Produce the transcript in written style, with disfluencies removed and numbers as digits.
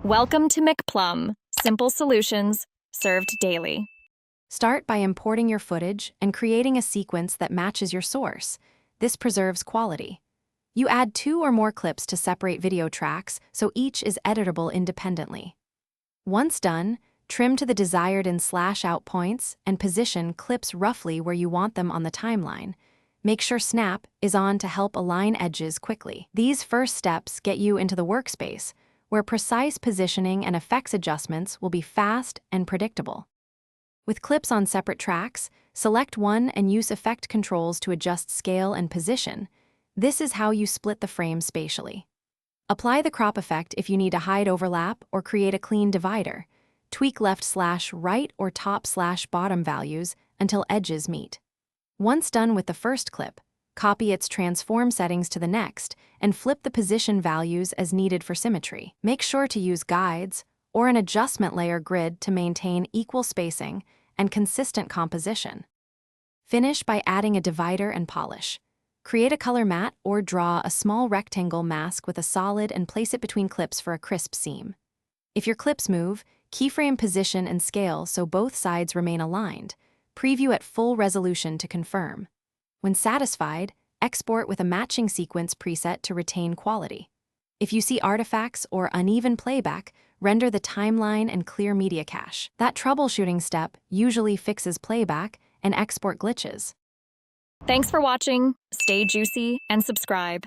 Welcome to McPlum, simple solutions served daily. Start by importing your footage and creating a sequence that matches your source. This preserves quality. You add 2 or more clips to separate video tracks so each is editable independently. Once done, trim to the desired in/out points and position clips roughly where you want them on the timeline. Make sure Snap is on to help align edges quickly. These first steps get you into the workspace, where precise positioning and effects adjustments will be fast and predictable. With clips on separate tracks, select one and use effect controls to adjust scale and position. This is how you split the frame spatially. Apply the crop effect if you need to hide overlap or create a clean divider. Tweak left/right or top/bottom values until edges meet. Once done with the first clip, copy its transform settings to the next and flip the position values as needed for symmetry. Make sure to use guides or an adjustment layer grid to maintain equal spacing and consistent composition. Finish by adding a divider and polish. Create a color matte or draw a small rectangle mask with a solid and place it between clips for a crisp seam. If your clips move, keyframe position and scale so both sides remain aligned. Preview at full resolution to confirm. When satisfied, export with a matching sequence preset to retain quality. If you see artifacts or uneven playback, render the timeline and clear media cache. That troubleshooting step usually fixes playback and export glitches. Thanks for watching. Stay juicy and subscribe.